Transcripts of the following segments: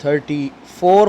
34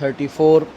34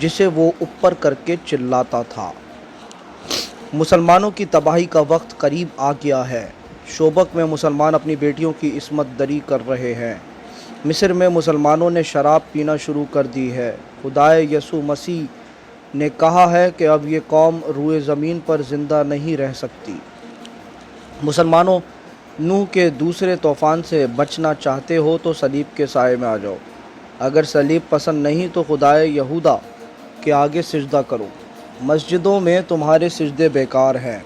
جسے وہ اوپر کر کے چلاتا تھا۔ مسلمانوں کی تباہی کا وقت قریب آ گیا ہے۔ شوبک میں مسلمان اپنی بیٹیوں کی عصمت دری کر رہے ہیں۔ مصر میں مسلمانوں نے شراب پینا شروع کر دی ہے۔ خدائے یسوع مسیح نے کہا ہے کہ اب یہ قوم روئے زمین پر زندہ نہیں رہ سکتی۔ مسلمانوں، نوح کے دوسرے طوفان سے بچنا چاہتے ہو تو صلیب کے سائے میں آ جاؤ۔ اگر صلیب پسند نہیں تو خدائے یہودا کے آگے سجدہ کرو۔ مسجدوں میں تمہارے سجدے بیکار ہیں۔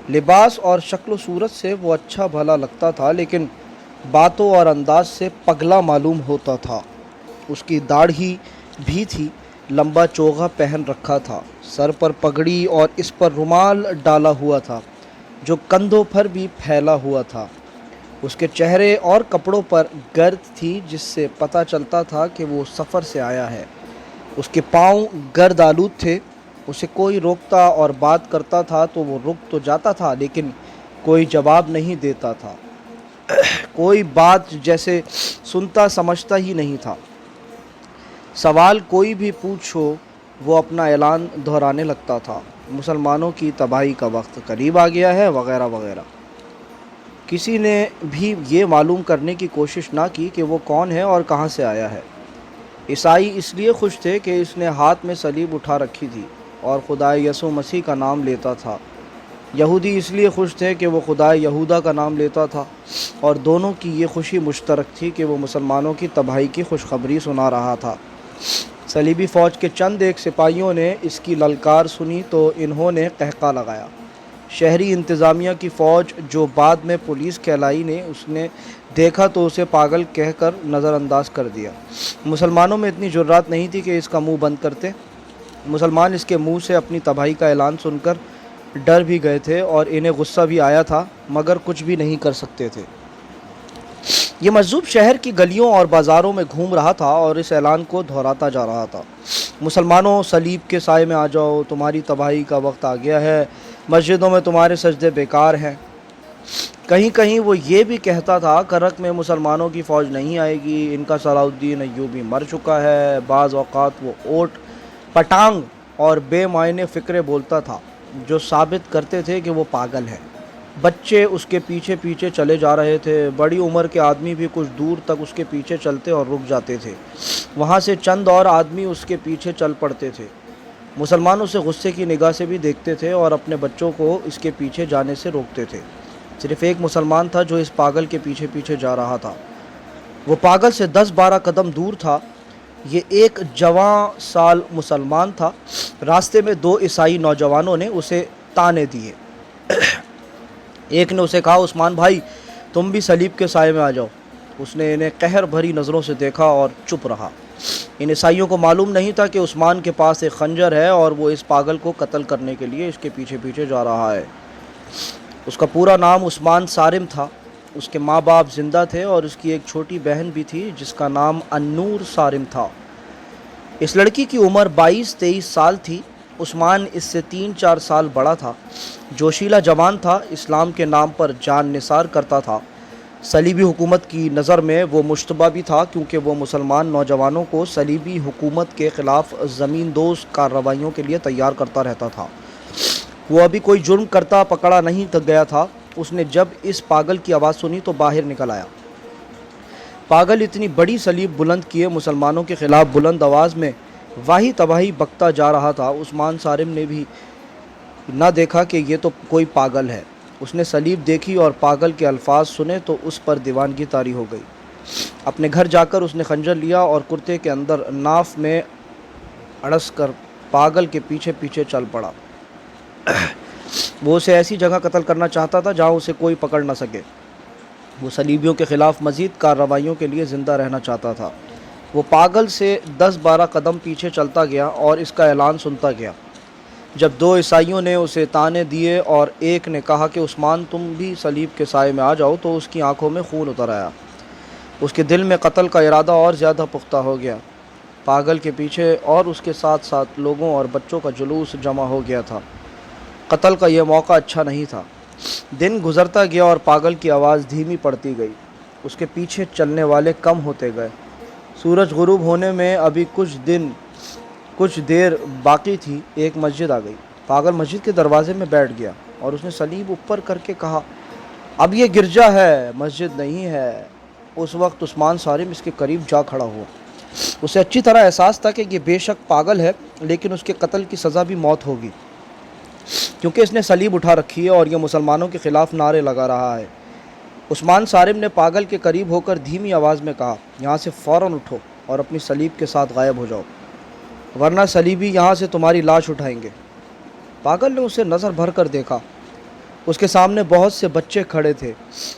لباس اور شکل و صورت سے وہ اچھا بھلا لگتا تھا، لیکن باتوں اور انداز سے پگلا معلوم ہوتا تھا۔ اس کی داڑھی بھی تھی، لمبا چوغا پہن رکھا تھا، سر پر پگڑی اور اس پر رومال ڈالا ہوا تھا جو کندھوں پر بھی پھیلا ہوا تھا۔ اس کے چہرے اور کپڑوں پر گرد تھی جس سے پتہ چلتا تھا کہ وہ سفر سے آیا ہے۔ اس کے پاؤں گرد آلود تھے۔ اسے کوئی روکتا اور بات کرتا تھا تو وہ رک تو جاتا تھا، لیکن کوئی جواب نہیں دیتا تھا۔ کوئی بات جیسے سنتا سمجھتا ہی نہیں تھا۔ سوال کوئی بھی پوچھو وہ اپنا اعلان دہرانے لگتا تھا، مسلمانوں کی تباہی کا وقت قریب آ گیا ہے، وغیرہ وغیرہ۔ کسی نے بھی یہ معلوم کرنے کی کوشش نہ کی کہ وہ کون ہے اور کہاں سے آیا ہے۔ عیسائی اس لیے خوش تھے کہ اس نے ہاتھ میں صلیب اٹھا رکھی تھی اور خدائے یسوع مسیح کا نام لیتا تھا۔ یہودی اس لیے خوش تھے کہ وہ خدائے یہودا کا نام لیتا تھا، اور دونوں کی یہ خوشی مشترک تھی کہ وہ مسلمانوں کی تباہی کی خوشخبری سنا رہا تھا۔ صلیبی فوج کے چند ایک سپاہیوں نے اس کی للکار سنی تو انہوں نے قہقہ لگایا۔ شہری انتظامیہ کی فوج، جو بعد میں پولیس کہلائی، نے اس نے دیکھا تو اسے پاگل کہہ کر نظر انداز کر دیا۔ مسلمانوں میں اتنی جرات نہیں تھی کہ اس کا منہ بند کرتے۔ مسلمان اس کے منہ سے اپنی تباہی کا اعلان سن کر ڈر بھی گئے تھے اور انہیں غصہ بھی آیا تھا، مگر کچھ بھی نہیں کر سکتے تھے۔ یہ مجذوب شہر کی گلیوں اور بازاروں میں گھوم رہا تھا اور اس اعلان کو دہراتا جا رہا تھا، مسلمانوں، صلیب کے سائے میں آ جاؤ، تمہاری تباہی کا وقت آ گیا ہے، مسجدوں میں تمہارے سجدے بیکار ہیں۔ کہیں کہیں وہ یہ بھی کہتا تھا، کرک میں مسلمانوں کی فوج نہیں آئے گی، ان کا صلاح الدین ایوبی مر چکا ہے۔ بعض اوقات وہ اوٹ پٹانگ اور بے معنی فقرے بولتا تھا جو ثابت کرتے تھے کہ وہ پاگل ہے۔ بچے اس کے پیچھے پیچھے چلے جا رہے تھے، بڑی عمر کے آدمی بھی کچھ دور تک اس کے پیچھے چلتے اور رک جاتے تھے، وہاں سے چند اور آدمی اس کے پیچھے چل پڑتے تھے۔ مسلمان اسے غصے کی نگاہ سے بھی دیکھتے تھے اور اپنے بچوں کو اس کے پیچھے جانے سے روکتے تھے۔ صرف ایک مسلمان تھا جو اس پاگل کے پیچھے پیچھے جا رہا تھا۔ وہ پاگل سے 10-12 قدم دور تھا۔ یہ ایک جوان سال مسلمان تھا۔ راستے میں 2 عیسائی نوجوانوں نے اسے تانے دیے۔ ایک نے اسے کہا، عثمان بھائی، تم بھی صلیب کے سائے میں آ جاؤ۔ اس نے انہیں قہر بھری نظروں سے دیکھا اور چپ رہا۔ ان عیسائیوں کو معلوم نہیں تھا کہ عثمان کے پاس ایک خنجر ہے اور وہ اس پاگل کو قتل کرنے کے لیے اس کے پیچھے پیچھے جا رہا ہے۔ اس کا پورا نام عثمان صارم تھا۔ اس کے ماں باپ زندہ تھے اور اس کی ایک چھوٹی بہن بھی تھی جس کا نام النور صارم تھا۔ اس لڑکی کی عمر 22-23 سال تھی۔ عثمان اس سے 3-4 سال بڑا تھا۔ جوشیلا جوان تھا، اسلام کے نام پر جان نثار کرتا تھا۔ صلیبی حکومت کی نظر میں وہ مشتبہ بھی تھا، کیونکہ وہ مسلمان نوجوانوں کو صلیبی حکومت کے خلاف زمین دوز کارروائیوں کے لیے تیار کرتا رہتا تھا۔ وہ ابھی کوئی جرم کرتا پکڑا نہیں گیا تھا۔ اس نے جب اس پاگل کی آواز سنی تو باہر نکل آیا۔ پاگل اتنی بڑی صلیب بلند کیے مسلمانوں کے خلاف بلند آواز میں واہی تباہی بکتا جا رہا تھا۔ عثمان صارم نے بھی نہ دیکھا کہ یہ تو کوئی پاگل ہے۔ اس نے صلیب دیکھی اور پاگل کے الفاظ سنے تو اس پر دیوانگی طاری ہو گئی۔ اپنے گھر جا کر اس نے خنجر لیا اور کرتے کے اندر ناف میں اڑس کر پاگل کے پیچھے پیچھے چل پڑا۔ وہ اسے ایسی جگہ قتل کرنا چاہتا تھا جہاں اسے کوئی پکڑ نہ سکے۔ وہ صلیبیوں کے خلاف مزید کارروائیوں کے لیے زندہ رہنا چاہتا تھا۔ وہ پاگل سے 10-12 قدم پیچھے چلتا گیا اور اس کا اعلان سنتا گیا۔ جب 2 عیسائیوں نے اسے تانے دیے اور ایک نے کہا کہ عثمان تم بھی صلیب کے سائے میں آ جاؤ، تو اس کی آنکھوں میں خون اتر آیا۔ اس کے دل میں قتل کا ارادہ اور زیادہ پختہ ہو گیا۔ پاگل کے پیچھے اور اس کے ساتھ ساتھ لوگوں اور بچوں کا جلوس جمع ہو گیا تھا۔ قتل کا یہ موقع اچھا نہیں تھا۔ دن گزرتا گیا اور پاگل کی آواز دھیمی پڑتی گئی۔ اس کے پیچھے چلنے والے کم ہوتے گئے۔ سورج غروب ہونے میں ابھی کچھ دن کچھ دیر باقی تھی، ایک مسجد آ گئی۔ پاگل مسجد کے دروازے میں بیٹھ گیا اور اس نے صلیب اوپر کر کے کہا، اب یہ گرجا ہے، مسجد نہیں ہے۔ اس وقت عثمان صارم اس کے قریب جا کھڑا ہوا۔ اسے اچھی طرح احساس تھا کہ یہ بے شک پاگل ہے، لیکن اس کے قتل کی سزا بھی موت ہوگی، کیونکہ اس نے صلیب اٹھا رکھی ہے اور یہ مسلمانوں کے خلاف نعرے لگا رہا ہے۔ عثمان صارم نے پاگل کے قریب ہو کر دھیمی آواز میں کہا، یہاں سے فوراً اٹھو اور اپنی صلیب کے ساتھ غائب ہو جاؤ، ورنہ صلیبی یہاں سے تمہاری لاش اٹھائیں گے۔ پاگل نے اسے نظر بھر کر دیکھا۔ اس کے سامنے بہت سے بچے کھڑے تھے۔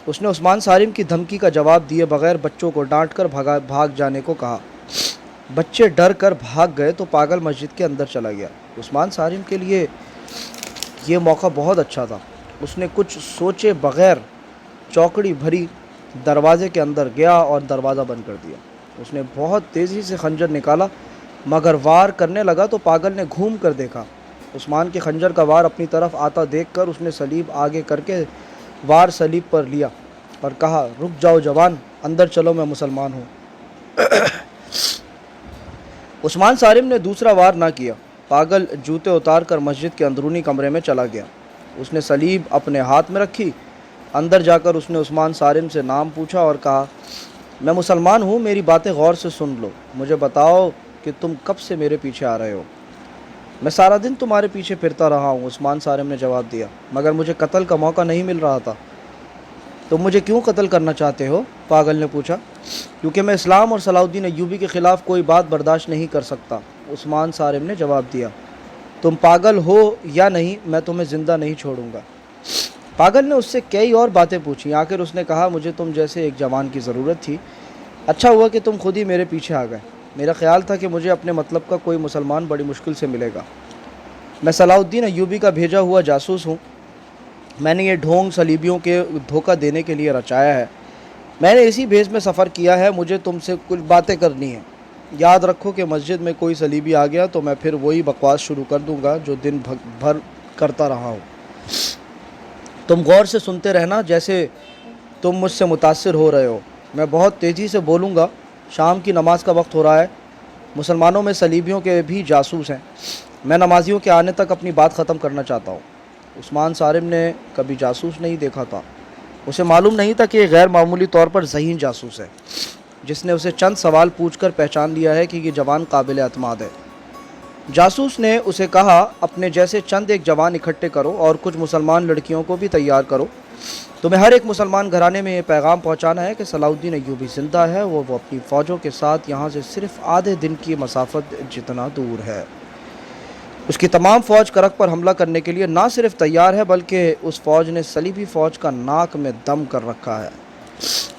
اس نے عثمان صارم کی دھمکی کا جواب دیے بغیر بچوں کو ڈانٹ کر بھاگ جانے کو کہا۔ بچے ڈر کر بھاگ گئے تو پاگل مسجد کے اندر چلا گیا۔ عثمان صارم کے لیے یہ موقع بہت اچھا تھا۔ اس نے کچھ سوچے بغیر چوکڑی بھری دروازے کے اندر گیا اور دروازہ بند کر دیا۔ اس نے بہت تیزی سے خنجر نکالا، مگر وار کرنے لگا تو پاگل نے گھوم کر دیکھا۔ عثمان کے خنجر کا وار اپنی طرف آتا دیکھ کر اس نے صلیب آگے کر کے وار صلیب پر لیا اور کہا، رک جاؤ جوان، اندر چلو، میں مسلمان ہوں۔ عثمان صارم نے دوسرا وار نہ کیا۔ پاگل جوتے اتار کر مسجد کے اندرونی کمرے میں چلا گیا۔ اس نے صلیب اپنے ہاتھ میں رکھی۔ اندر جا کر اس نے عثمان صارم سے نام پوچھا اور کہا، میں مسلمان ہوں، میری باتیں غور سے سن لو، مجھے بتاؤ کہ تم کب سے میرے پیچھے آ رہے ہو؟ میں سارا دن تمہارے پیچھے پھرتا رہا ہوں، عثمان صارم نے جواب دیا، مگر مجھے قتل کا موقع نہیں مل رہا تھا۔ تم مجھے کیوں قتل کرنا چاہتے ہو؟ پاگل نے پوچھا۔ کیونکہ میں اسلام اور صلاح الدین ایوبی کے خلاف کوئی بات برداشت نہیں کر سکتا، عثمان صارم نے جواب دیا۔ تم پاگل ہو یا نہیں، میں تمہیں زندہ نہیں چھوڑوں گا۔ پاگل نے اس سے کئی اور باتیں پوچھیں۔ آخر اس نے کہا، مجھے تم جیسے ایک جوان کی ضرورت تھی، اچھا ہوا کہ تم خود ہی میرے پیچھے آ گئے۔ میرا خیال تھا کہ مجھے اپنے مطلب کا کوئی مسلمان بڑی مشکل سے ملے گا۔ میں صلاح الدین ایوبی کا بھیجا ہوا جاسوس ہوں۔ میں نے یہ ڈھونگ صلیبیوں کے دھوکہ دینے کے لیے رچایا ہے۔ میں نے اسی بھیس میں سفر کیا ہے، مجھے تم سے کچھ باتیں کرنی ہیں۔ یاد رکھو کہ مسجد میں کوئی صلیبی آ گیا تو میں پھر وہی بکواس شروع کر دوں گا جو دن بھر کرتا رہا ہوں۔ تم غور سے سنتے رہنا جیسے تم مجھ سے متاثر ہو رہے ہو۔ میں بہت تیزی سے بولوں گا۔ شام کی نماز کا وقت ہو رہا ہے۔ مسلمانوں میں صلیبیوں کے بھی جاسوس ہیں۔ میں نمازیوں کے آنے تک اپنی بات ختم کرنا چاہتا ہوں۔ عثمان صارم نے کبھی جاسوس نہیں دیکھا تھا۔ اسے معلوم نہیں تھا کہ یہ غیر معمولی طور پر ذہین جاسوس ہے، جس نے اسے چند سوال پوچھ کر پہچان لیا ہے کہ یہ جوان قابل اعتماد ہے۔ جاسوس نے اسے کہا، اپنے جیسے چند ایک جوان اکٹھے کرو اور کچھ مسلمان لڑکیوں کو بھی تیار کرو۔ تمہیں ہر ایک مسلمان گھرانے میں یہ پیغام پہنچانا ہے کہ صلاح الدین ایوبی زندہ ہے، وہ اپنی فوجوں کے ساتھ یہاں سے صرف آدھے دن کی مسافت جتنا دور ہے۔ اس کی تمام فوج کرک پر حملہ کرنے کے لیے نہ صرف تیار ہے، بلکہ اس فوج نے صلیبی فوج کا ناک میں دم کر رکھا ہے۔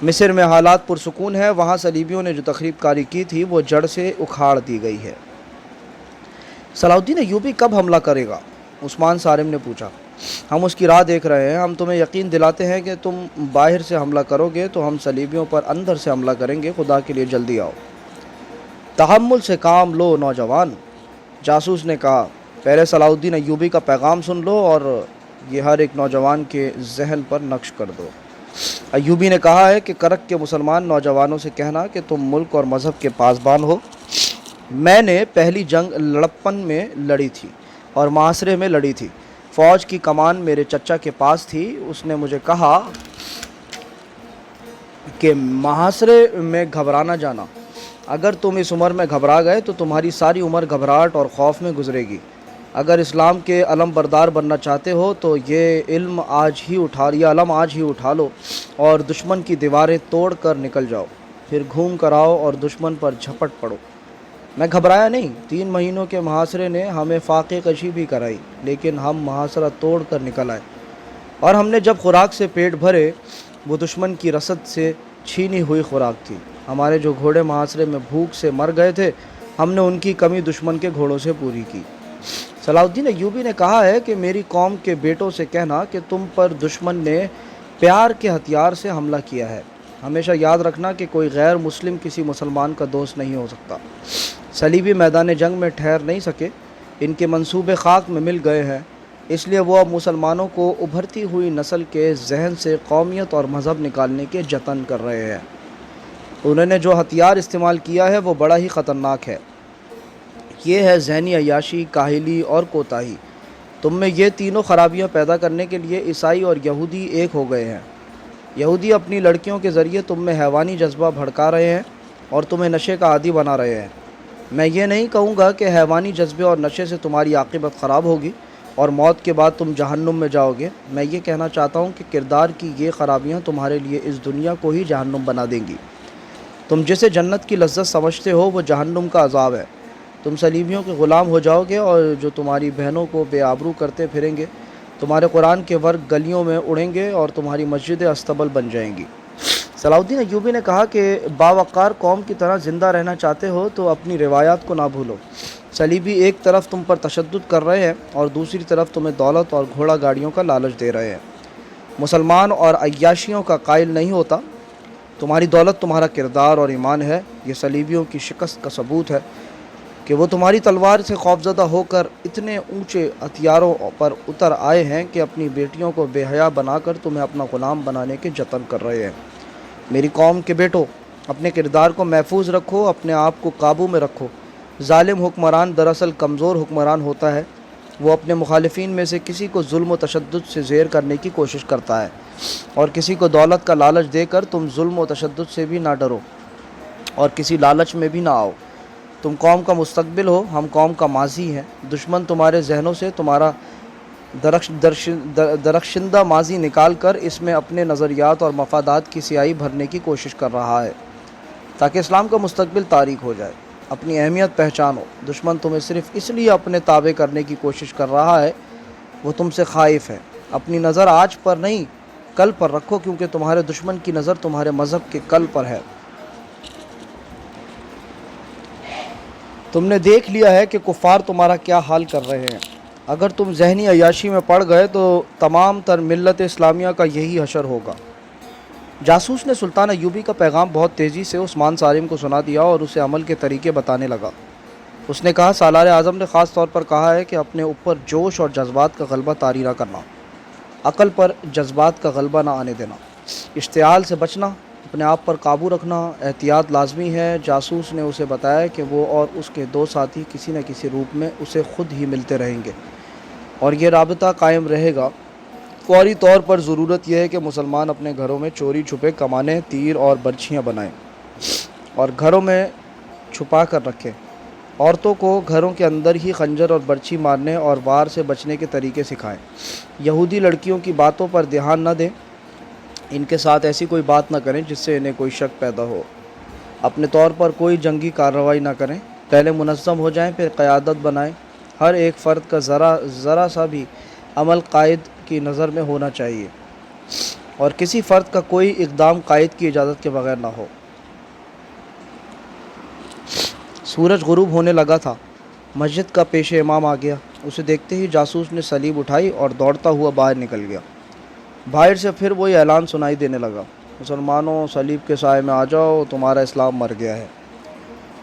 مصر میں حالات پرسکون ہے، وہاں صلیبیوں نے جو تخریب کاری کی تھی وہ جڑ سے اکھاڑ دی گئی ہے۔ صلاح الدین ایوبی کب حملہ کرے گا؟ عثمان صارم نے پوچھا۔ ہم اس کی راہ دیکھ رہے ہیں۔ ہم تمہیں یقین دلاتے ہیں کہ تم باہر سے حملہ کرو گے تو ہم صلیبیوں پر اندر سے حملہ کریں گے۔ خدا کے لیے جلدی آؤ، تحمل سے کام لو نوجوان، جاسوس نے کہا۔ پہلے صلاح الدین ایوبی کا پیغام سن لو اور یہ ہر ایک نوجوان کے ذہن پر نقش کر دو۔ ایوبی نے کہا ہے کہ کرک کے مسلمان نوجوانوں سے کہنا کہ تم ملک اور مذہب کے پاسبان ہو۔ میں نے پہلی جنگ لڑپن میں لڑی تھی اور محاصرے میں لڑی تھی۔ فوج کی کمان میرے چچا کے پاس تھی۔ اس نے مجھے کہا کہ محاصرے میں گھبرانا جانا، اگر تم اس عمر میں گھبرا گئے تو تمہاری ساری عمر گھبراہٹ اور خوف میں گزرے گی۔ اگر اسلام کے علم بردار بننا چاہتے ہو تو یہ علم آج ہی اٹھا لو اور دشمن کی دیواریں توڑ کر نکل جاؤ، پھر گھوم کر آؤ اور دشمن پر جھپٹ پڑو۔ میں گھبرایا نہیں۔ 3 مہینوں کے محاصرے نے ہمیں فاقے کشی بھی کرائی، لیکن ہم محاصرہ توڑ کر نکل آئے، اور ہم نے جب خوراک سے پیٹ بھرے، وہ دشمن کی رسد سے چھینی ہوئی خوراک تھی۔ ہمارے جو گھوڑے محاصرے میں بھوک سے مر گئے تھے، ہم نے ان کی کمی دشمن کے گھوڑوں سے پوری کی۔ صلاح الدین ایوبی نے کہا ہے کہ میری قوم کے بیٹوں سے کہنا کہ تم پر دشمن نے پیار کے ہتھیار سے حملہ کیا ہے۔ ہمیشہ یاد رکھنا کہ کوئی غیر مسلم کسی مسلمان کا دوست نہیں ہو سکتا۔ صلیبی میدان جنگ میں ٹھہر نہیں سکے، ان کے منصوبے خاک میں مل گئے ہیں، اس لیے وہ اب مسلمانوں کو ابھرتی ہوئی نسل کے ذہن سے قومیت اور مذہب نکالنے کے جتن کر رہے ہیں۔ انہوں نے جو ہتھیار استعمال کیا ہے وہ بڑا ہی خطرناک ہے۔ یہ ہے ذہنی عیاشی، کاہلی اور کوتاہی۔ تم میں یہ تینوں خرابیاں پیدا کرنے کے لیے عیسائی اور یہودی ایک ہو گئے ہیں۔ یہودی اپنی لڑکیوں کے ذریعے تم میں حیوانی جذبہ بھڑکا رہے ہیں اور تمہیں نشے کا عادی بنا رہے ہیں۔ میں یہ نہیں کہوں گا کہ حیوانی جذبے اور نشے سے تمہاری عاقبت خراب ہوگی اور موت کے بعد تم جہنم میں جاؤ گے۔ میں یہ کہنا چاہتا ہوں کہ کردار کی یہ خرابیاں تمہارے لیے اس دنیا کو ہی جہنم بنا دیں گی۔ تم جسے جنت کی لذت سمجھتے ہو وہ جہنم کا عذاب ہے۔ تم صلیبیوں کے غلام ہو جاؤ گے اور جو تمہاری بہنوں کو بے آبرو کرتے پھریں گے، تمہارے قرآن کے ورق گلیوں میں اڑیں گے اور تمہاری مسجدیں استبل بن جائیں گی۔ صلاح الدین ایوبی نے کہا کہ باوقار قوم کی طرح زندہ رہنا چاہتے ہو تو اپنی روایات کو نہ بھولو۔ صلیبی ایک طرف تم پر تشدد کر رہے ہیں اور دوسری طرف تمہیں دولت اور گھوڑا گاڑیوں کا لالچ دے رہے ہیں۔ مسلمان اور عیاشیوں کا قائل نہیں ہوتا۔ تمہاری دولت تمہارا کردار اور ایمان ہے۔ یہ صلیبیوں کی شکست کا ثبوت ہے کہ وہ تمہاری تلوار سے خوفزدہ ہو کر اتنے اونچے ہتھیاروں پر اتر آئے ہیں کہ اپنی بیٹیوں کو بے حیا بنا کر تمہیں اپنا غلام بنانے کے جتن کر رہے ہیں۔ میری قوم کے بیٹو، اپنے کردار کو محفوظ رکھو، اپنے آپ کو قابو میں رکھو۔ ظالم حکمران دراصل کمزور حکمران ہوتا ہے۔ وہ اپنے مخالفین میں سے کسی کو ظلم و تشدد سے زیر کرنے کی کوشش کرتا ہے، اور کسی کو دولت کا لالچ دے کر تم ظلم و تشدد سے بھی نہ ڈرو اور کسی لالچ میں بھی نہ آؤ۔ تم قوم کا مستقبل ہو، ہم قوم کا ماضی ہیں۔ دشمن تمہارے ذہنوں سے تمہارا درخشندہ ماضی نکال کر اس میں اپنے نظریات اور مفادات کی سیاہی بھرنے کی کوشش کر رہا ہے تاکہ اسلام کا مستقبل تاریک ہو جائے۔ اپنی اہمیت پہچانو۔ دشمن تمہیں صرف اس لیے اپنے تابع کرنے کی کوشش کر رہا ہے، وہ تم سے خائف ہے۔ اپنی نظر آج پر نہیں کل پر رکھو، کیونکہ تمہارے دشمن کی نظر تمہارے مذہب کے کل پر ہے۔ تم نے دیکھ لیا ہے کہ کفار تمہارا کیا حال کر رہے ہیں۔ اگر تم ذہنی عیاشی میں پڑ گئے تو تمام تر ملت اسلامیہ کا یہی حشر ہوگا۔ جاسوس نے سلطان ایوبی کا پیغام بہت تیزی سے عثمان صارم کو سنا دیا اور اسے عمل کے طریقے بتانے لگا۔ اس نے کہا، سالار اعظم نے خاص طور پر کہا ہے کہ اپنے اوپر جوش اور جذبات کا غلبہ طاری نہ کرنا، عقل پر جذبات کا غلبہ نہ آنے دینا، اشتعال سے بچنا، اپنے آپ پر قابو رکھنا، احتیاط لازمی ہے۔ جاسوس نے اسے بتایا کہ وہ اور اس کے دو ساتھی کسی نہ کسی روپ میں اسے خود ہی ملتے رہیں گے اور یہ رابطہ قائم رہے گا۔ فوری طور پر ضرورت یہ ہے کہ مسلمان اپنے گھروں میں چوری چھپے کمانیں، تیر اور برچھیاں بنائیں اور گھروں میں چھپا کر رکھیں۔ عورتوں کو گھروں کے اندر ہی خنجر اور برچھی مارنے اور وار سے بچنے کے طریقے سکھائیں۔ یہودی لڑکیوں کی باتوں پر دھیان نہ دیں، ان کے ساتھ ایسی کوئی بات نہ کریں جس سے انہیں کوئی شک پیدا ہو۔ اپنے طور پر کوئی جنگی کارروائی نہ کریں، پہلے منظم ہو جائیں پھر قیادت بنائیں۔ ہر ایک فرد کا ذرا سا بھی عمل قائد کی نظر میں ہونا چاہیے اور کسی فرد کا کوئی اقدام قائد کی اجازت کے بغیر نہ ہو۔ سورج غروب ہونے لگا تھا۔ مسجد کا پیش امام آ گیا۔ اسے دیکھتے ہی جاسوس نے صلیب اٹھائی اور دوڑتا ہوا باہر نکل گیا۔ باہر سے پھر وہی اعلان سنائی دینے لگا، مسلمانوں صلیب کے سائے میں آ جاؤ، تمہارا اسلام مر گیا ہے۔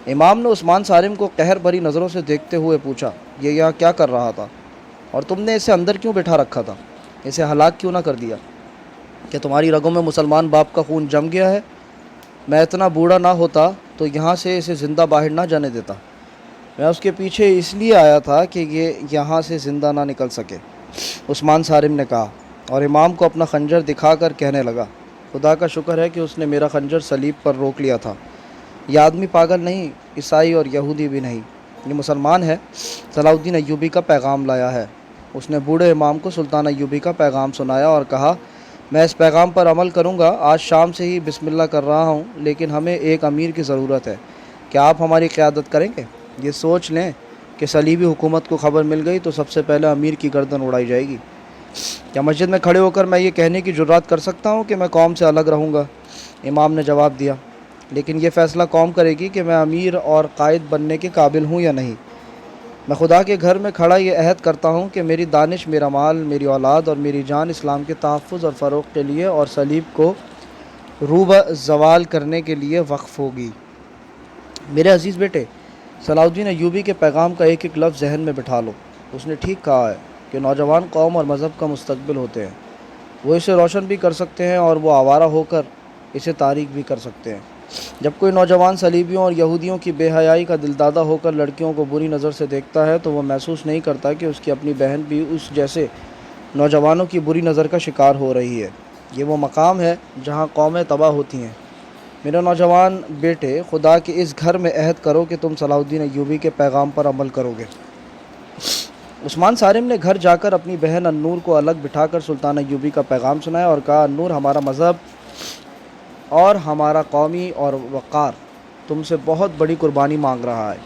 امام نے عثمان صارم کو قہر بھری نظروں سے دیکھتے ہوئے پوچھا، یہ یہاں کیا کر رہا تھا اور تم نے اسے اندر کیوں بٹھا رکھا تھا؟ اسے ہلاک کیوں نہ کر دیا؟ کہ تمہاری رگوں میں مسلمان باپ کا خون جم گیا ہے؟ میں اتنا بوڑھا نہ ہوتا تو یہاں سے اسے زندہ باہر نہ جانے دیتا۔ میں اس کے پیچھے اس لیے آیا تھا کہ یہ یہاں سے زندہ نہ نکل سکے، عثمان صارم نے کہا، اور امام کو اپنا خنجر دکھا کر کہنے لگا، خدا کا شکر ہے کہ اس نے میرا خنجر صلیب پر روک لیا تھا۔ یہ آدمی پاگل نہیں، عیسائی اور یہودی بھی نہیں، یہ مسلمان ہے۔ صلاح الدین ایوبی کا پیغام لایا ہے۔ اس نے بوڑھے امام کو سلطان ایوبی کا پیغام سنایا اور کہا، میں اس پیغام پر عمل کروں گا، آج شام سے ہی بسم اللہ کر رہا ہوں، لیکن ہمیں ایک امیر کی ضرورت ہے۔ کیا آپ ہماری قیادت کریں گے؟ یہ سوچ لیں کہ صلیبی حکومت کو خبر مل گئی تو سب سے پہلے امیر کی گردن اڑائی جائے گی۔ کیا مسجد میں کھڑے ہو کر میں یہ کہنے کی جرات کر سکتا ہوں کہ میں قوم سے الگ رہوں گا؟ امام نے جواب دیا، لیکن یہ فیصلہ قوم کرے گی کہ میں امیر اور قائد بننے کے قابل ہوں یا نہیں۔ میں خدا کے گھر میں کھڑا یہ عہد کرتا ہوں کہ میری دانش، میرا مال، میری اولاد اور میری جان اسلام کے تحفظ اور فروغ کے لیے اور صلیب کو روبہ زوال کرنے کے لیے وقف ہوگی۔ میرے عزیز بیٹے، صلاح الدین ایوبی کے پیغام کا ایک ایک لفظ ذہن میں بٹھا لو۔ اس نے ٹھیک کہا ہے کہ نوجوان قوم اور مذہب کا مستقبل ہوتے ہیں۔ وہ اسے روشن بھی کر سکتے ہیں اور وہ آوارہ ہو کر اسے تاریک بھی کر سکتے ہیں۔ جب کوئی نوجوان صلیبیوں اور یہودیوں کی بے حیائی کا دلدادہ ہو کر لڑکیوں کو بری نظر سے دیکھتا ہے تو وہ محسوس نہیں کرتا کہ اس کی اپنی بہن بھی اس جیسے نوجوانوں کی بری نظر کا شکار ہو رہی ہے۔ یہ وہ مقام ہے جہاں قومیں تباہ ہوتی ہیں۔ میرے نوجوان بیٹے، خدا کے اس گھر میں عہد کرو کہ تم صلاح الدین ایوبی کے پیغام پر عمل کرو گے۔ عثمان صارم نے گھر جا کر اپنی بہن النور کو الگ بٹھا کر سلطان ایوبی کا پیغام سنایا اور کہا، النور، ہمارا مذہب اور ہمارا قومی اور وقار تم سے بہت بڑی قربانی مانگ رہا ہے۔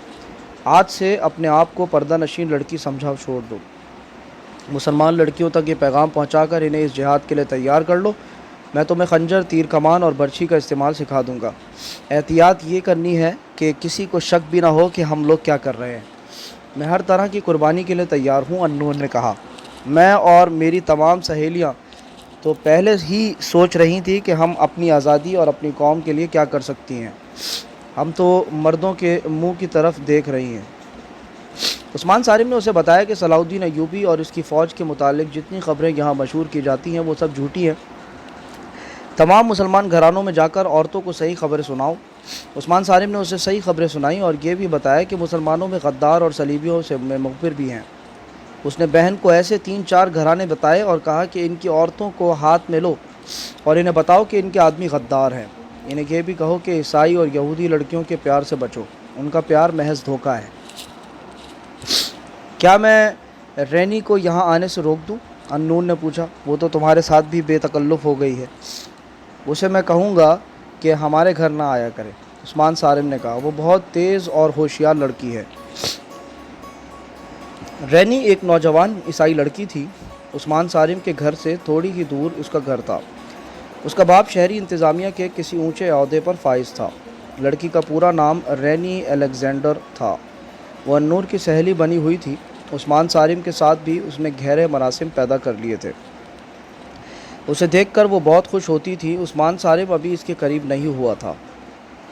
آج سے اپنے آپ کو پردہ نشین لڑکی سمجھا چھوڑ دو۔ مسلمان لڑکیوں تک یہ پیغام پہنچا کر انہیں اس جہاد کے لیے تیار کر لو۔ میں تمہیں خنجر، تیر کمان اور برچھی کا استعمال سکھا دوں گا۔ احتیاط یہ کرنی ہے کہ کسی کو شک بھی نہ ہو کہ ہم لوگ کیا کر رہے ہیں۔ میں ہر طرح کی قربانی کے لیے تیار ہوں، النور نے کہا۔ میں اور میری تمام سہیلیاں تو پہلے ہی سوچ رہی تھی کہ ہم اپنی آزادی اور اپنی قوم کے لیے کیا کر سکتی ہیں۔ ہم تو مردوں کے منہ کی طرف دیکھ رہی ہیں۔ عثمان صارم نے اسے بتایا کہ صلاح الدین ایوبی اور اس کی فوج کے متعلق جتنی خبریں یہاں مشہور کی جاتی ہیں وہ سب جھوٹی ہیں۔ تمام مسلمان گھرانوں میں جا کر عورتوں کو صحیح خبریں سناؤ۔ عثمان صارم نے اسے صحیح خبریں سنائیں اور یہ بھی بتایا کہ مسلمانوں میں غدار اور صلیبیوں سے مخبر بھی ہیں۔ اس نے بہن کو ایسے 3-4 گھرانے بتائے اور کہا کہ ان کی عورتوں کو ہاتھ میں لو اور انہیں بتاؤ کہ ان کے آدمی غدار ہیں۔ انہیں یہ بھی کہو کہ عیسائی اور یہودی لڑکیوں کے پیار سے بچو، ان کا پیار محض دھوکہ ہے۔ کیا میں رینی کو یہاں آنے سے روک دوں؟ النور نے پوچھا۔ وہ تو تمہارے ساتھ بھی بے تکلف ہو گئی ہے۔ اسے میں کہوں گا کہ ہمارے گھر نہ آیا کرے، عثمان صارم نے کہا۔ وہ بہت تیز اور ہوشیار لڑکی ہے۔ رینی ایک نوجوان عیسائی لڑکی تھی۔ عثمان صارم کے گھر سے تھوڑی ہی دور اس کا گھر تھا۔ اس کا باپ شہری انتظامیہ کے کسی اونچے عہدے پر فائز تھا۔ لڑکی کا پورا نام رینی الیگزینڈر تھا۔ وہ النور کی سہیلی بنی ہوئی تھی۔ عثمان صارم کے ساتھ بھی اس نے گہرے مراسم پیدا کر لیے تھے۔ اسے دیکھ کر وہ بہت خوش ہوتی تھی۔ عثمان صارم ابھی اس کے قریب نہیں ہوا تھا۔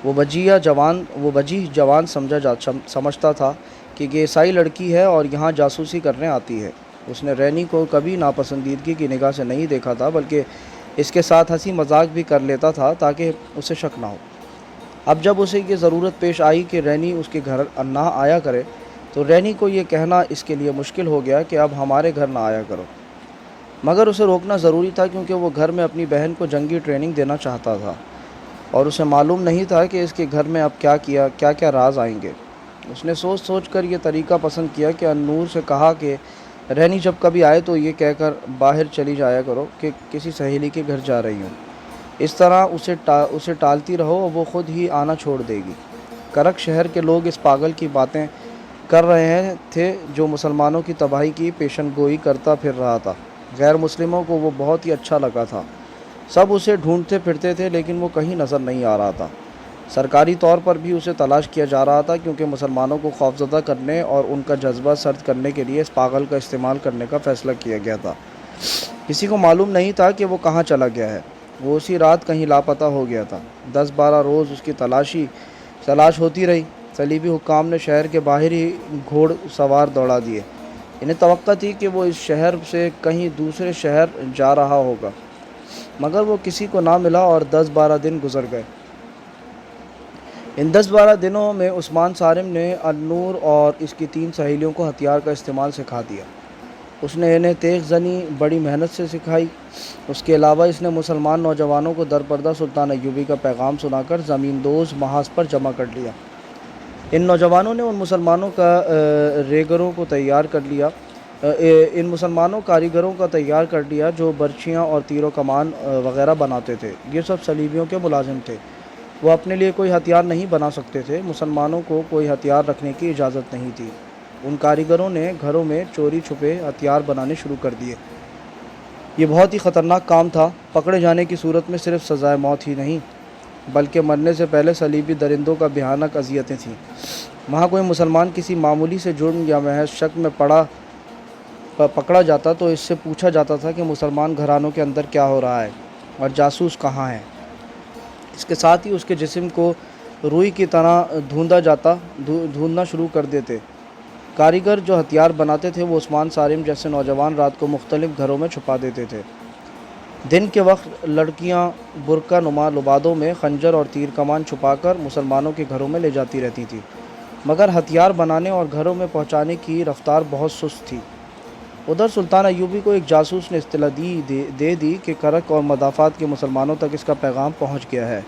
وہ وجیح جوان سمجھتا تھا کہ یہ عیسائی لڑکی ہے اور یہاں جاسوسی کرنے آتی ہے۔ اس نے رینی کو کبھی ناپسندیدگی کی نگاہ سے نہیں دیکھا تھا، بلکہ اس کے ساتھ ہنسی مذاق بھی کر لیتا تھا تاکہ اسے شک نہ ہو۔ اب جب اسے یہ ضرورت پیش آئی کہ رینی اس کے گھر نہ آیا کرے تو رینی کو یہ کہنا اس کے لیے مشکل ہو گیا کہ اب ہمارے گھر نہ آیا کرو، مگر اسے روکنا ضروری تھا کیونکہ وہ گھر میں اپنی بہن کو جنگی ٹریننگ دینا چاہتا تھا اور اسے معلوم نہیں تھا کہ اس کے گھر میں اب کیا راز آئیں گے۔ اس نے سوچ کر یہ طریقہ پسند کیا کہ النور سے کہا کہ رینی جب کبھی آئے تو یہ کہہ کر باہر چلی جایا کرو کہ کسی سہیلی کے گھر جا رہی ہوں۔ اس طرح اسے ٹالتی رہو اور وہ خود ہی آنا چھوڑ دے گی۔ کرک شہر کے لوگ اس پاگل کی باتیں کر رہے تھے جو مسلمانوں کی تباہی کی پیشن گوئی کرتا پھر رہا تھا۔ غیر مسلموں کو وہ بہت ہی اچھا لگا تھا۔ سب اسے ڈھونڈتے پھرتے تھے لیکن وہ کہیں نظر نہیں آ رہا تھا۔ سرکاری طور پر بھی اسے تلاش کیا جا رہا تھا کیونکہ مسلمانوں کو خوفزدہ کرنے اور ان کا جذبہ سرد کرنے کے لیے اس پاگل کا استعمال کرنے کا فیصلہ کیا گیا تھا۔ کسی کو معلوم نہیں تھا کہ وہ کہاں چلا گیا ہے۔ وہ اسی رات کہیں لاپتہ ہو گیا تھا۔ 10-12 روز اس کی تلاش ہوتی رہی۔ صلیبی حکام نے شہر کے باہر ہی گھوڑ سوار دوڑا دیے۔ انہیں توقع تھی کہ وہ اس شہر سے کہیں دوسرے شہر جا رہا ہوگا، مگر وہ کسی کو نہ ملا اور 10-12 دن گزر گئے۔ ان 10-12 دنوں میں عثمان صارم نے النور اور اس کی 3 سہیلیوں کو ہتھیار کا استعمال سکھا دیا۔ اس نے انہیں تیغ زنی بڑی محنت سے سکھائی۔ اس کے علاوہ اس نے مسلمان نوجوانوں کو درپردہ سلطان ایوبی کا پیغام سنا کر زمین دوز محاذ پر جمع کر لیا۔ ان نوجوانوں نے ان مسلمانوں کاریگروں کا تیار کر لیا جو برچیاں اور تیر و کمان وغیرہ بناتے تھے۔ یہ سب صلیبیوں کے ملازم تھے۔ وہ اپنے لیے کوئی ہتھیار نہیں بنا سکتے تھے۔ مسلمانوں کو کوئی ہتھیار رکھنے کی اجازت نہیں تھی۔ ان کاریگروں نے گھروں میں چوری چھپے ہتھیار بنانے شروع کر دیے۔ یہ بہت ہی خطرناک کام تھا۔ پکڑے جانے کی صورت میں صرف سزائے موت ہی نہیں بلکہ مرنے سے پہلے صلیبی درندوں کا بھیانک اذیتیں تھیں۔ وہاں کوئی مسلمان کسی معمولی سے جرم یا محض شک میں پکڑا جاتا تو اس سے پوچھا جاتا تھا کہ مسلمان گھرانوں کے اندر کیا ہو رہا ہے اور جاسوس کہاں ہیں۔ اس کے ساتھ ہی اس کے جسم کو روئی کی طرح ڈھونڈنا شروع کر دیتے۔ کاریگر جو ہتھیار بناتے تھے وہ عثمان صارم جیسے نوجوان رات کو مختلف گھروں میں چھپا دیتے تھے۔ دن کے وقت لڑکیاں برقع نما لبادوں میں خنجر اور تیر کمان چھپا کر مسلمانوں کے گھروں میں لے جاتی رہتی تھیں، مگر ہتھیار بنانے اور گھروں میں پہنچانے کی رفتار بہت سست تھی۔ ادھر سلطان ایوبی کو ایک جاسوس نے اطلاع دے دی کہ کرک اور مضافات کے مسلمانوں تک اس کا پیغام پہنچ گیا ہے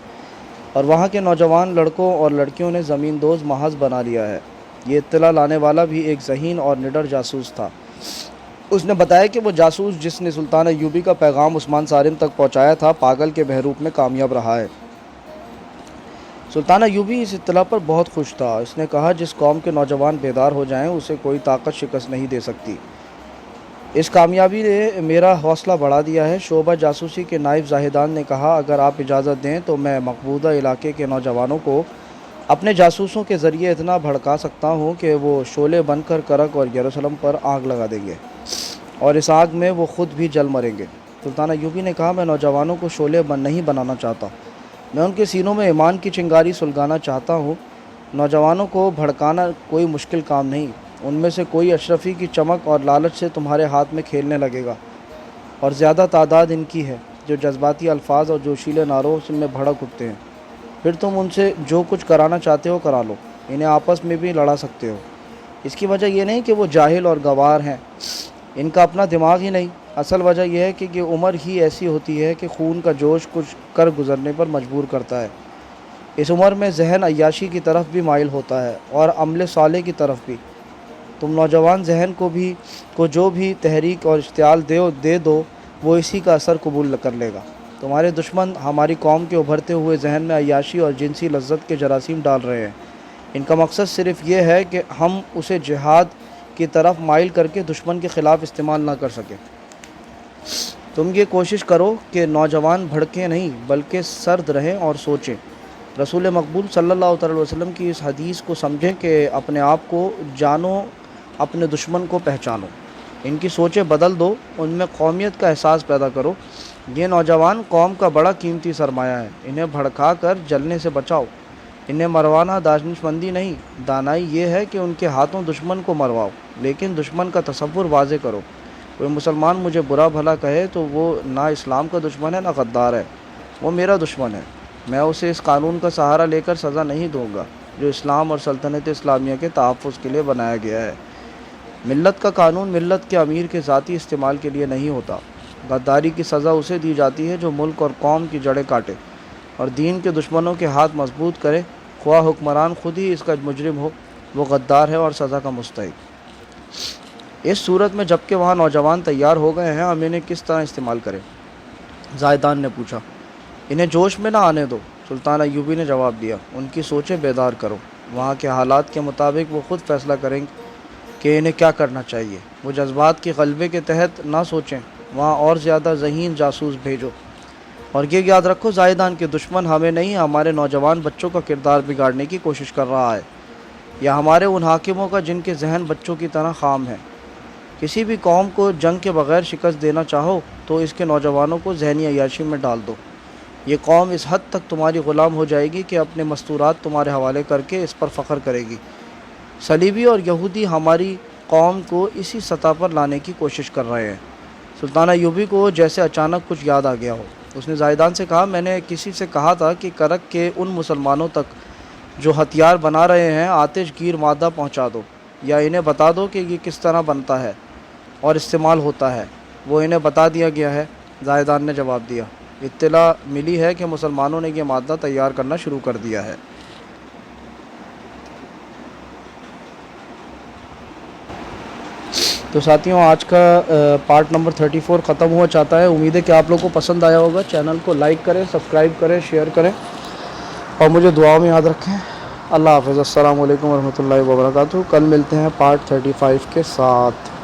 اور وہاں کے نوجوان لڑکوں اور لڑکیوں نے زمین دوز محاذ بنا لیا ہے۔ یہ اطلاع لانے والا بھی ایک ذہین اور نڈر جاسوس تھا۔ اس نے بتایا کہ وہ جاسوس جس نے سلطان ایوبی کا پیغام عثمان صارم تک پہنچایا تھا، پاگل کے بہروپ میں کامیاب رہا ہے۔ سلطان ایوبی اس اطلاع پر بہت خوش تھا۔ اس نے کہا، جس قوم کے نوجوان بیدار ہو جائیں اسے کوئی طاقت شکست نہیں دے سکتی۔ اس کامیابی نے میرا حوصلہ بڑھا دیا ہے۔ شعبہ جاسوسی کے نائب زاہدان نے کہا، اگر آپ اجازت دیں تو میں مقبوضہ علاقے کے نوجوانوں کو اپنے جاسوسوں کے ذریعے اتنا بھڑکا سکتا ہوں کہ وہ شعلے بن کر کرک اور یروشلم پر آگ لگا دیں گے اور اس آگ میں وہ خود بھی جل مریں گے۔ سلطان ایوبی نے کہا، میں نوجوانوں کو شعلے نہیں بنانا چاہتا، میں ان کے سینوں میں ایمان کی چنگاری سلگانا چاہتا ہوں۔ نوجوانوں کو بھڑکانا کوئی مشکل کام نہیں، ان میں سے کوئی اشرفی کی چمک اور لالچ سے تمہارے ہاتھ میں کھیلنے لگے گا، اور زیادہ تعداد ان کی ہے جو جذباتی الفاظ اور جوشیلے نعروں میں بھڑک اٹھتے ہیں۔ پھر تم ان سے جو کچھ کرانا چاہتے ہو کرا لو، انہیں آپس میں بھی لڑا سکتے ہو۔ اس کی وجہ یہ نہیں کہ وہ جاہل اور گنوار ہیں، ان کا اپنا دماغ ہی نہیں، اصل وجہ یہ ہے کہ یہ عمر ہی ایسی ہوتی ہے کہ خون کا جوش کچھ کر گزرنے پر مجبور کرتا ہے۔ اس عمر میں ذہن عیاشی کی طرف بھی مائل ہوتا ہے اور عمل صالح کی طرف بھی۔ تم نوجوان ذہن کو جو بھی تحریک اور اشتعال دے دو وہ اسی کا اثر قبول کر لے گا۔ تمہارے دشمن ہماری قوم کے ابھرتے ہوئے ذہن میں عیاشی اور جنسی لذت کے جراثیم ڈال رہے ہیں۔ ان کا مقصد صرف یہ ہے کہ ہم اسے جہاد کی طرف مائل کر کے دشمن کے خلاف استعمال نہ کر سکیں۔ تم یہ کوشش کرو کہ نوجوان بھڑکیں نہیں بلکہ سرد رہیں اور سوچیں۔ رسول مقبول صلی اللہ علیہ وسلم کی اس حدیث کو سمجھیں کہ اپنے آپ کو جانو، اپنے دشمن کو پہچانو، ان کی سوچیں بدل دو، ان میں قومیت کا احساس پیدا کرو۔ یہ نوجوان قوم کا بڑا قیمتی سرمایہ ہے، انہیں بھڑکا کر جلنے سے بچاؤ۔ انہیں مروانا دانش مندی نہیں، دانائی یہ ہے کہ ان کے ہاتھوں دشمن کو مرواؤ، لیکن دشمن کا تصور واضح کرو۔ کوئی مسلمان مجھے برا بھلا کہے تو وہ نہ اسلام کا دشمن ہے نہ غدار ہے، وہ میرا دشمن ہے۔ میں اسے اس قانون کا سہارا لے کر سزا نہیں دوں گا جو اسلام اور سلطنت اسلامیہ کے تحفظ کے لیے بنایا گیا ہے۔ ملت کا قانون ملت کے امیر کے ذاتی استعمال کے لیے نہیں ہوتا۔ غداری کی سزا اسے دی جاتی ہے جو ملک اور قوم کی جڑیں کاٹے اور دین کے دشمنوں کے ہاتھ مضبوط کرے، خواہ حکمران خود ہی اس کا مجرم ہو، وہ غدار ہے اور سزا کا مستحق۔ اس صورت میں جبکہ وہاں نوجوان تیار ہو گئے ہیں، ہم انہیں کس طرح استعمال کریں؟ زاہدان نے پوچھا۔ انہیں جوش میں نہ آنے دو، سلطان ایوبی نے جواب دیا، ان کی سوچیں بیدار کرو، وہاں کے حالات کے مطابق وہ خود فیصلہ کریں کہ انہیں کیا کرنا چاہیے۔ وہ جذبات کے غلبے کے تحت نہ سوچیں، وہاں اور زیادہ ذہین جاسوس بھیجو۔ اور یہ یاد رکھو، زاہدان کے دشمن ہمیں نہیں، ہمارے نوجوان بچوں کا کردار بگاڑنے کی کوشش کر رہا ہے، یا ہمارے ان حاکموں کا جن کے ذہن بچوں کی طرح خام ہیں۔ کسی بھی قوم کو جنگ کے بغیر شکست دینا چاہو تو اس کے نوجوانوں کو ذہنی عیاشی میں ڈال دو۔ یہ قوم اس حد تک تمہاری غلام ہو جائے گی کہ اپنے مستورات تمہارے حوالے کر کے اس پر فخر کرے گی۔ صلیبی اور یہودی ہماری قوم کو اسی سطح پر لانے کی کوشش کر رہے ہیں۔ سلطان ایوبی کو جیسے اچانک کچھ یاد آ گیا ہو، اس نے زاہدان سے کہا، میں نے کسی سے کہا تھا کہ کرک کے ان مسلمانوں تک جو ہتھیار بنا رہے ہیں آتش گیر مادہ پہنچا دو، یا انہیں بتا دو کہ یہ کس طرح بنتا ہے اور استعمال ہوتا ہے۔ وہ انہیں بتا دیا گیا ہے، زاہدان نے جواب دیا۔ اطلاع ملی ہے کہ مسلمانوں نے یہ مادہ تیار کرنا شروع کر دیا ہے۔ تو ساتھیوں، آج کا پارٹ نمبر 34 ختم ہوا چاہتا ہے۔ امید ہے کہ آپ لوگوں کو پسند آیا ہوگا۔ چینل کو لائک کریں، سبسکرائب کریں، شیئر کریں اور مجھے دعاؤں میں یاد رکھیں۔ اللہ حافظ۔ السلام علیکم ورحمۃ اللہ وبرکاتہ۔ کل ملتے ہیں پارٹ 35 کے ساتھ۔